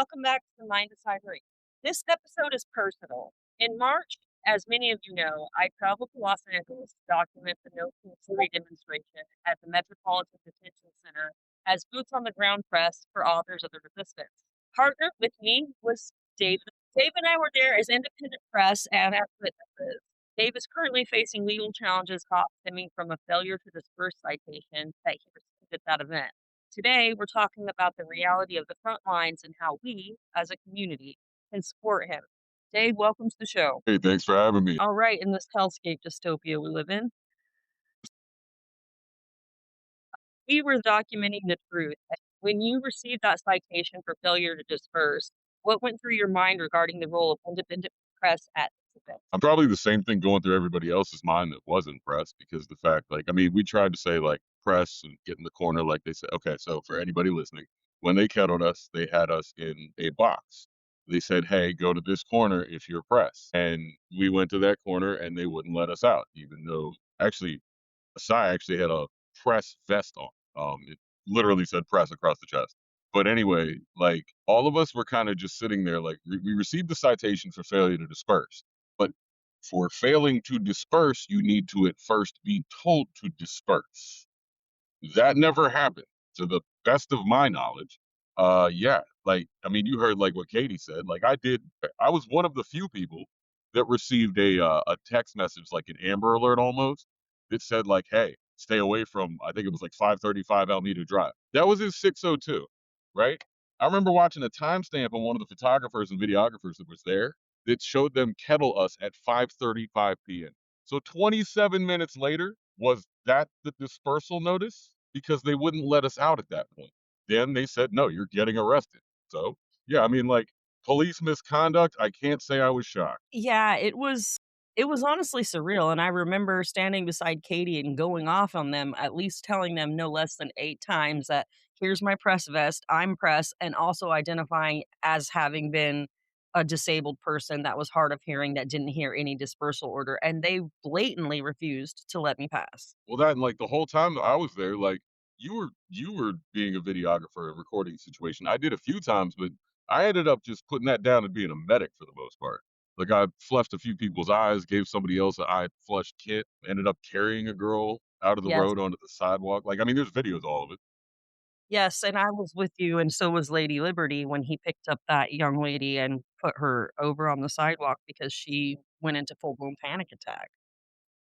Welcome back to the Mind Aside Read. This episode is personal. In March, as many of you know, I traveled to Los Angeles to document the No Kings 3 demonstration at the Metropolitan Detention Center as boots on the ground press for authors of the resistance. Partnered with me was Dave. Dave and I were there as independent press and as witnesses. Dave is currently facing legal challenges stemming from a failure to disperse citation that he received at that event. Today, we're talking about the reality of the front lines and how we, as a community, can support him. Dave, welcome to the show. Hey, thanks for having me. All right, in this hellscape dystopia we live in, we were documenting the truth. When you received that citation for failure to disperse, what went through your mind regarding the role of independent press at this event? I'm probably the same thing going through everybody else's mind that wasn't press because the fact, we tried to say like press and get in the corner, like they said. Okay, so for anybody listening, when they kettled us, they had us in a box. They said, "Hey, go to this corner if you're press," and we went to that corner, and they wouldn't let us out, even though actually Asai actually had a press vest on. It literally said press across the chest. But anyway, like all of us were kind of just sitting there, like we received the citation for failure to disperse. But for failing to disperse, you need to at first be told to disperse. That never happened, to the best of my knowledge. Yeah, you heard like what Katie said. Like I did, I was one of the few people that received a text message, like an Amber Alert almost, that said like, "Hey, stay away from." I think it was like 535 Alameda Drive. That was in 602, right? I remember watching a timestamp on one of the photographers and videographers that was there that showed them kettle us at 5:35 p.m. So 27 minutes later, was that the dispersal notice? Because they wouldn't let us out at that point. Then they said, no, you're getting arrested. So, yeah, police misconduct, I can't say I was shocked. Yeah, it was honestly surreal, and I remember standing beside Katie and going off on them, at least telling them no less than 8 times that, "Here's my press vest, I'm press," and also identifying as having been a disabled person that was hard of hearing that didn't hear any dispersal order, and they blatantly refused to let me pass. Well, that and like the whole time that I was there, like you were being a videographer, a recording situation. I did a few times, but I ended up just putting that down and being a medic for the most part. Like I flushed a few people's eyes, gave somebody else an eye flush kit, ended up carrying a girl out of the Yes. road onto the sidewalk. There's videos of all of it. Yes, and I was with you, and so was Lady Liberty when he picked up that young lady and put her over on the sidewalk because she went into full-blown panic attack.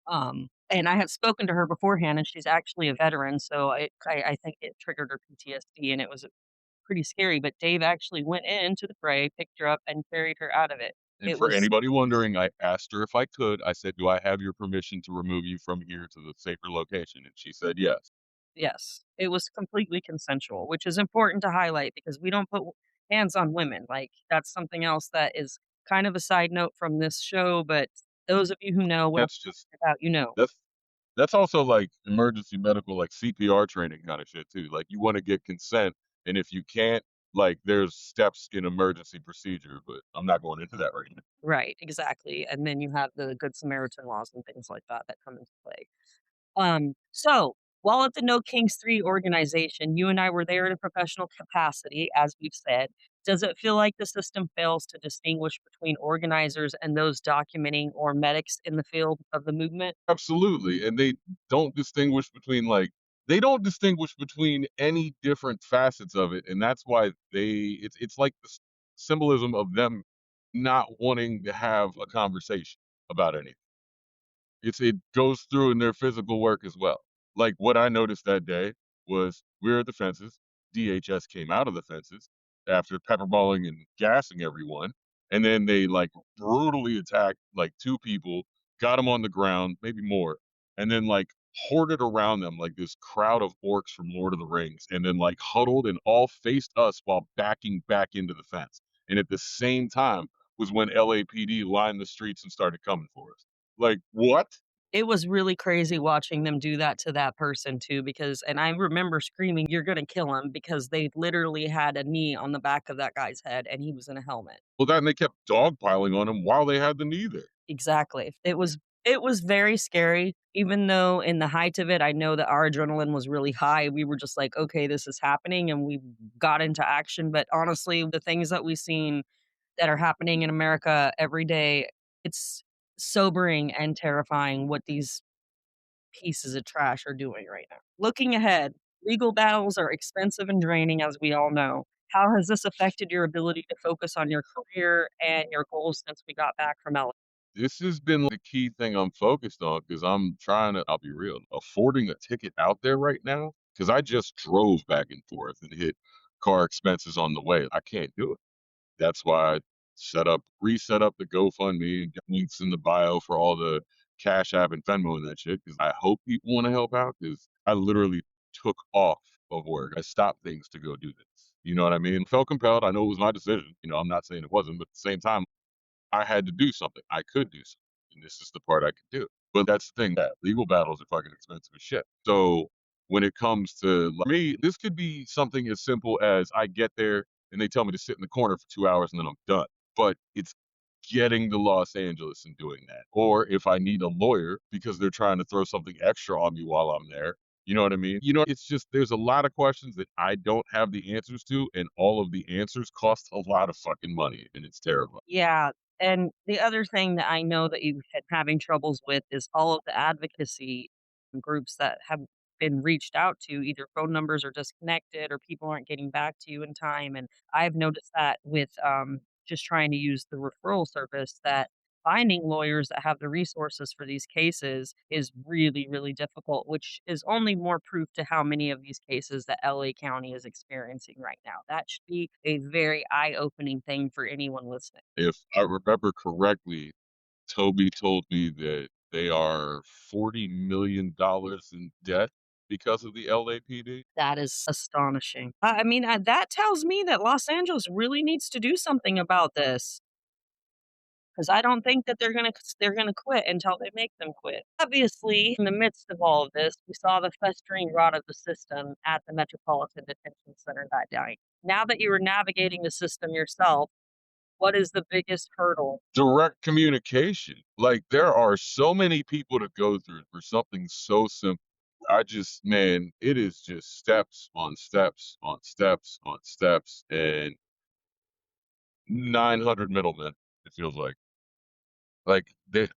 And I had spoken to her beforehand, and she's actually a veteran, so I think it triggered her PTSD, and it was pretty scary, but Dave actually went into the fray, picked her up, and carried her out of it. And It for was anybody wondering, I asked her if I could. I said, "Do I have your permission to remove you from here to the safer location?" And she said, "Yes." yes, it was completely consensual, which is important to highlight because we don't put hands on women, like, that's something else that is kind of a side note from this show, but those of you who know what I'm That's just talking about, you know. that's That's also like emergency medical, like CPR training kind of shit too. Like you want to get consent, and if you can't, like there's steps in emergency procedure, but I'm not going into that right now. Right, exactly, and then you have the Good Samaritan laws and things like that that come into play. So while at the No Kings 3 organization, you and I were there in a professional capacity, as we've said. Does it feel like the system fails to distinguish between organizers and those documenting or medics in the field of the movement? Absolutely, and they don't distinguish between any different facets of it, and that's why it's like the symbolism of them not wanting to have a conversation about anything. It goes through in their physical work as well. Like, what I noticed that day was we're at the fences, DHS came out of the fences after pepperballing and gassing everyone, and then they, like, brutally attacked, like, 2 people, got them on the ground, maybe more, and then, like, hoarded around them like this crowd of orcs from Lord of the Rings, and then, like, huddled and all faced us while backing back into the fence, and at the same time was when LAPD lined the streets and started coming for us. Like, what? It was really crazy watching them do that to that person too, because and I remember screaming, "You're gonna kill him," because they literally had a knee on the back of that guy's head and he was in a helmet. Well, then they kept dogpiling on him while they had the knee there. Exactly. It was It was very scary, even though in the height of it, I know that our adrenaline was really high. We were just like, "Okay, this is happening," and we got into action, but honestly, the things that we've seen that are happening in America every day, it's sobering and terrifying what these pieces of trash are doing right now. Looking ahead, legal battles are expensive and draining, as we all know. How has this affected your ability to focus on your career and your goals since we got back from LA? This has been the key thing I'm focused on because I'm trying to, I'll be real, affording a ticket out there right now because I just drove back and forth and hit car expenses on the way. I can't do it. That's why I reset up the GoFundMe, got links in the bio for all the Cash App and Venmo and that shit, because I hope people wanna help out. Because I literally took off of work. I stopped things to go do this. You know what I mean? Felt compelled. I know it was my decision. I'm not saying it wasn't, but at the same time, I had to do something. I could do something, and this is the part I could do. But that's the thing that legal battles are fucking expensive as shit. So when it comes to me, this could be something as simple as I get there and they tell me to sit in the corner for 2 hours and then I'm done. But it's getting to Los Angeles and doing that. Or if I need a lawyer because they're trying to throw something extra on me while I'm there. You know what I mean? It's just there's a lot of questions that I don't have the answers to, and all of the answers cost a lot of fucking money, and it's terrible. Yeah, and the other thing that I know that you've had having troubles with is all of the advocacy groups that have been reached out to, either phone numbers are disconnected or people aren't getting back to you in time, and I've noticed that with, just trying to use the referral service that finding lawyers that have the resources for these cases is really, really difficult, which is only more proof to how many of these cases that LA County is experiencing right now. That should be a very eye-opening thing for anyone listening. If I remember correctly, Toby told me that they are $40 million in debt because of the LAPD. That is astonishing. I mean, that tells me that Los Angeles really needs to do something about this, because I don't think that they're gonna quit until they make them quit. Obviously, in the midst of all of this, we saw the festering rot of the system at the Metropolitan Detention Center that night. Now that you are navigating the system yourself, what is the biggest hurdle? Direct communication. Like, there are so many people to go through for something so simple. Man, it is just steps on steps on steps on steps and 900 middlemen, it feels like. Like, the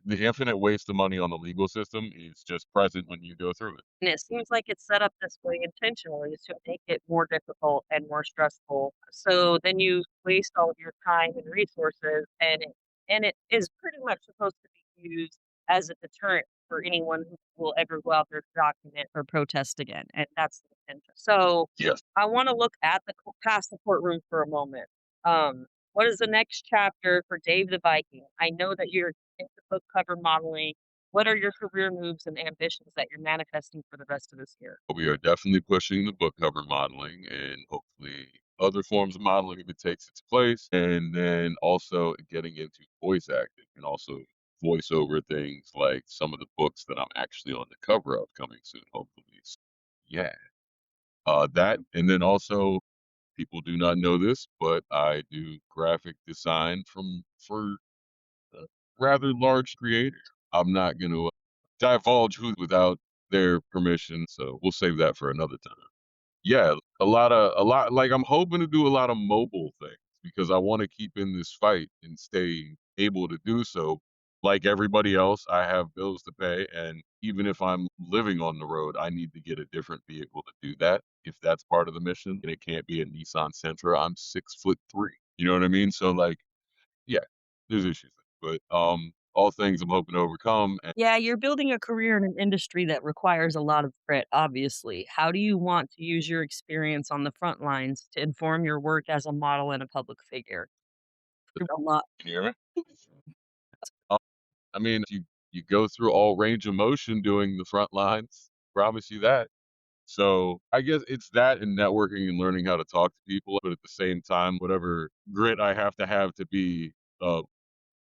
infinite waste of money on the legal system is just present when you go through it. And it seems like it's set up this way intentionally to make it more difficult and more stressful. So then you waste all of your time and resources, and it is pretty much supposed to be used as a deterrent for anyone who will ever go out there to document or protest again, and that's the intention. So Yes. I want to look at past the courtroom for a moment. What is the next chapter for Dave the Viking? I know that you're into book cover modeling. What are your career moves and ambitions that you're manifesting for the rest of this year? We are definitely pushing the book cover modeling and hopefully other forms of modeling if it takes its place. And then also getting into voice acting and also voice over things like some of the books that I'm actually on the cover of coming soon, hopefully. So, yeah. That and then also people do not know this, but I do graphic design for a rather large creator. I'm not gonna divulge who without their permission, so we'll save that for another time. Yeah, like, I'm hoping to do a lot of mobile things because I wanna keep in this fight and stay able to do so. Like everybody else, I have bills to pay, and even if I'm living on the road, I need to get a different vehicle to do that, if that's part of the mission, and it can't be a Nissan Sentra. I'm 6'3". You know what I mean? So, like, yeah, there's issues, but, all things I'm hoping to overcome. Yeah, you're building a career in an industry that requires a lot of grit, obviously. How do you want to use your experience on the front lines to inform your work as a model and a public figure? A lot. Can you hear me? Uh, I mean, you go through all range of motion doing the front lines, promise you that. So, I guess it's that and networking and learning how to talk to people, but at the same time, whatever grit I have to be a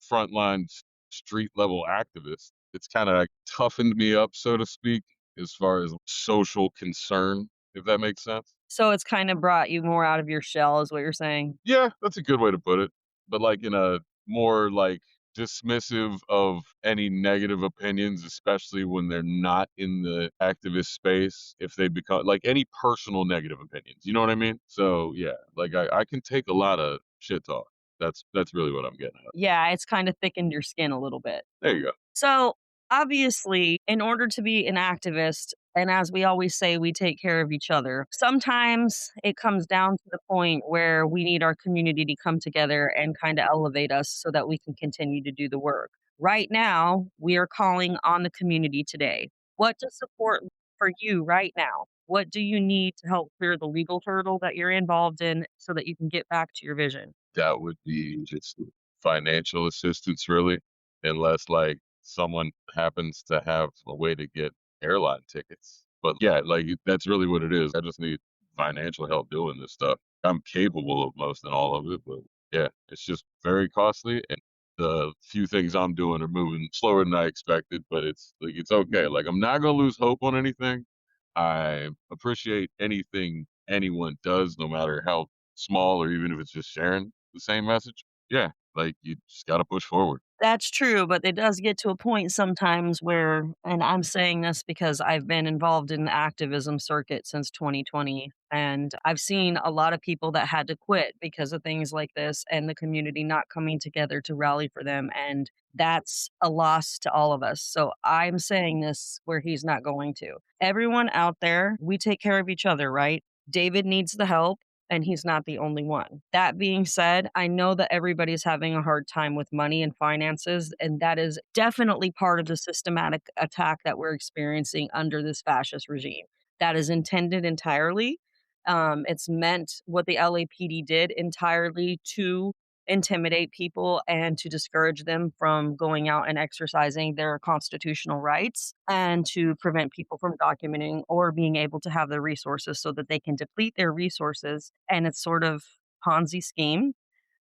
frontline street level activist, it's kinda, like, toughened me up, so to speak, as far as social concern, if that makes sense. So it's kinda brought you more out of your shell is what you're saying? Yeah, that's a good way to put it, but, like, in a more, like, dismissive of any negative opinions, especially when they're not in the activist space, if they become like any personal negative opinions. You know what I mean? So yeah, like I can take a lot of shit talk. That's really what I'm getting at. Yeah, it's kind of thickened your skin a little bit. There you go. So, obviously, in order to be an activist, and as we always say, we take care of each other, sometimes it comes down to the point where we need our community to come together and kind of elevate us so that we can continue to do the work. Right now, we are calling on the community today. What does support look for you right now? What do you need to help clear the legal hurdle that you're involved in so that you can get back to your vision? That would be just financial assistance, really, unless like someone happens to have a way to get airline tickets. But yeah, like that's really what it is. I just need financial help doing this stuff. I'm capable of most and all of it, but yeah, it's just very costly. And the few things I'm doing are moving slower than I expected, but it's like it's okay. Like I'm not gonna lose hope on anything. I appreciate anything anyone does, no matter how small or even if it's just sharing the same message. Yeah, like you just gotta push forward. That's true, but it does get to a point sometimes where, and I'm saying this because I've been involved in the activism circuit since 2020, and I've seen a lot of people that had to quit because of things like this and the community not coming together to rally for them. And that's a loss to all of us. So I'm saying this where he's not going to. Everyone out there, we take care of each other, right? David needs the help and he's not the only one. That being said, I know that everybody's having a hard time with money and finances, and that is definitely part of the systematic attack that we're experiencing under this fascist regime. That is intended entirely. It's meant what the LAPD did entirely to intimidate people and to discourage them from going out and exercising their constitutional rights and to prevent people from documenting or being able to have the resources so that they can deplete their resources. And it's sort of Ponzi scheme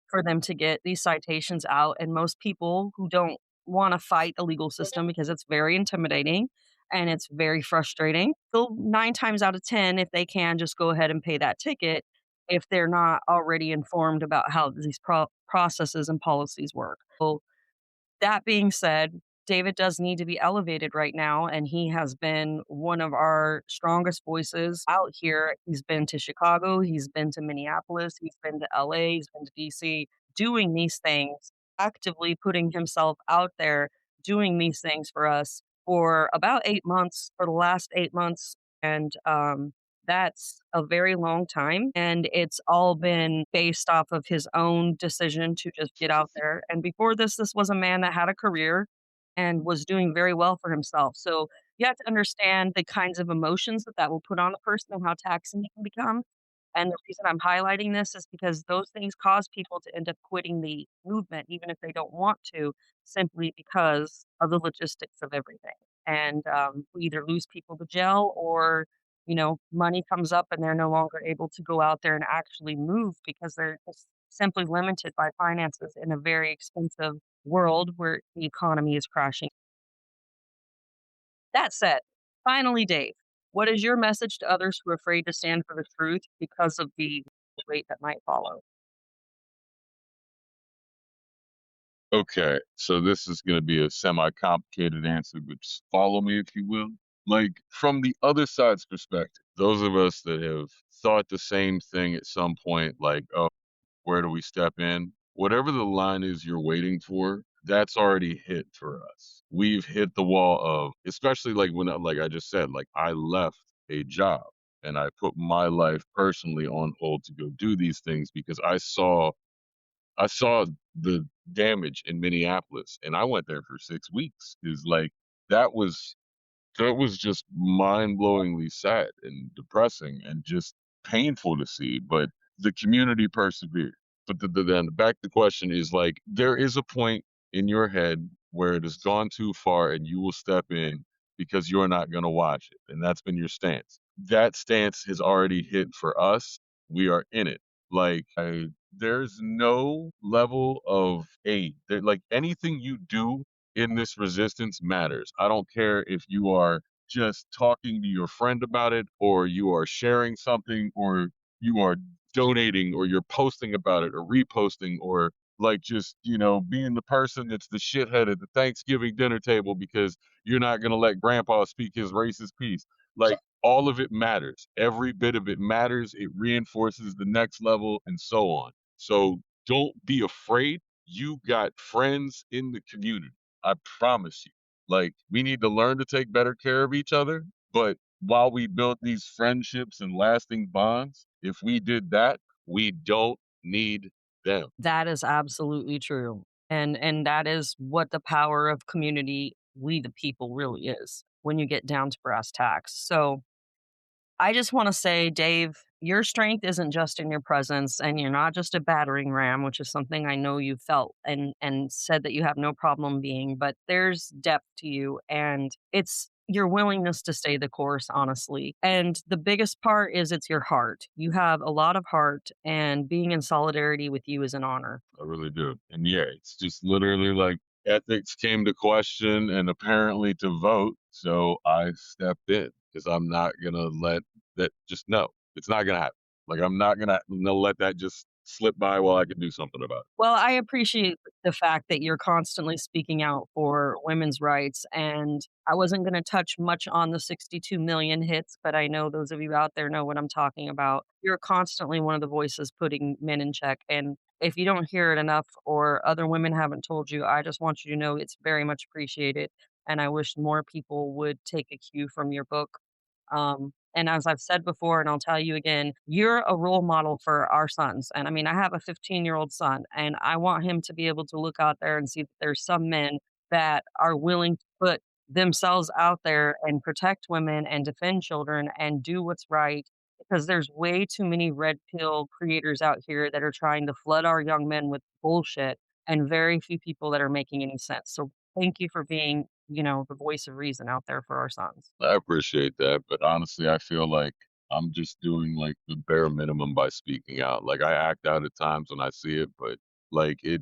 for them to get these citations out. And most people who don't want to fight the legal system because it's very intimidating and it's very frustrating, they'll 9 times out of 10, if they can, just go ahead and pay that ticket if they're not already informed about how these processes and policies work. So that being said, David does need to be elevated right now, and he has been one of our strongest voices out here. He's been to Chicago, he's been to Minneapolis, he's been to LA, he's been to DC, doing these things, actively putting himself out there, doing these things for us for about 8 months, for the last 8 months. And that's a very long time. And it's all been based off of his own decision to just get out there. And before this, this was a man that had a career and was doing very well for himself. So you have to understand the kinds of emotions that that will put on a person and how taxing it can become. And the reason I'm highlighting this is because those things cause people to end up quitting the movement, even if they don't want to, simply because of the logistics of everything. And we either lose people to jail or, money comes up and they're no longer able to go out there and actually move because they're just simply limited by finances in a very expensive world where the economy is crashing. That said, finally, Dave, what is your message to others who are afraid to stand for the truth because of the weight that might follow? Okay, so this is gonna be a semi-complicated answer, but just follow me if you will. Like from the other side's perspective, those of us that have thought the same thing at some point, like, oh, where do we step in? Whatever the line is you're waiting for, that's already hit for us. We've hit the wall of, especially like when, like I just said, like I left a job and I put my life personally on hold to go do these things because I saw the damage in Minneapolis and I went there for 6 weeks. Is like that was that was just mind-blowingly sad and depressing and just painful to see, but the community persevered. But then back the question is like, there is a point in your head where it has gone too far and you will step in because you're not gonna watch it, and that's been your stance. That stance has already hit for us. We are in it. Like, there's no level of aid. Like, anything you do in this resistance matters. I don't care if you are just talking to your friend about it, or you are sharing something, or you are donating, or you're posting about it, or reposting, or like just, being the person that's the shithead at the Thanksgiving dinner table because you're not going to let grandpa speak his racist piece. Like all of it matters. Every bit of it matters. It reinforces the next level and so on. So don't be afraid. You got friends in the community. I promise you. Like we need to learn to take better care of each other, but while we build these friendships and lasting bonds, if we did that, we don't need them. That is absolutely true. And that is what the power of community, we the people really is when you get down to brass tacks. So I just want to say, Dave, your strength isn't just in your presence, and you're not just a battering ram, which is something I know you felt and said that you have no problem being, but there's depth to you, and it's your willingness to stay the course, honestly. And the biggest part is it's your heart. You have a lot of heart, and being in solidarity with you is an honor. I really do. And yeah, it's just literally like ethics came to question and apparently to vote. So I stepped in because I'm not going to let that just no, it's not going to happen. Like I'm not going to let that just slip by while I can do something about it. Well, I appreciate the fact that you're constantly speaking out for women's rights. And I wasn't going to touch much on the 62 million hits, but I know those of you out there know what I'm talking about. You're constantly one of the voices putting men in check. And if you don't hear it enough or other women haven't told you, I just want you to know it's very much appreciated. And I wish more people would take a cue from your book. And as I've said before, and I'll tell you again, you're a role model for our sons. And I mean, I have a 15-year-old son, and I want him to be able to look out there and see that there's some men that are willing to put themselves out there and protect women and defend children and do what's right. Because there's way too many red pill creators out here that are trying to flood our young men with bullshit, and very few people that are making any sense. So thank you for being, the voice of reason out there for our sons. I appreciate that, but honestly, I feel like I'm just doing like the bare minimum by speaking out. Like I act out at times when I see it, but like it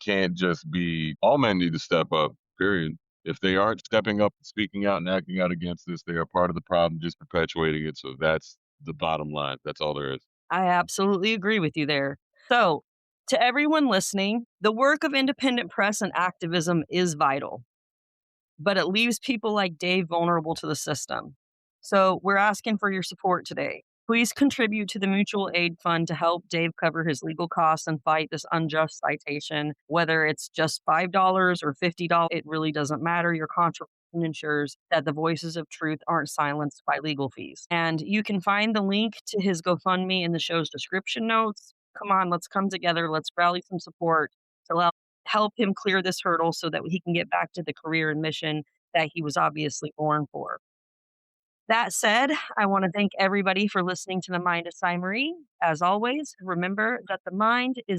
can't just be all men need to step up, period. If they aren't stepping up, speaking out and acting out against this, they are part of the problem, just perpetuating it. So that's the bottom line. That's all there is. I absolutely agree with you there. So, to everyone listening, the work of independent press and activism is vital, but it leaves people like Dave vulnerable to the system. So, we're asking for your support today. Please contribute to the mutual aid fund to help Dave cover his legal costs and fight this unjust citation. Whether it's just $5 or $50, it really doesn't matter. Your contribution ensures that the voices of truth aren't silenced by legal fees. And you can find the link to his GoFundMe in the show's description notes. Come on, let's come together. Let's rally some support to help him clear this hurdle so that he can get back to the career and mission that he was obviously born for. That said, I want to thank everybody for listening to the Mind of Marie. As always, remember that the mind is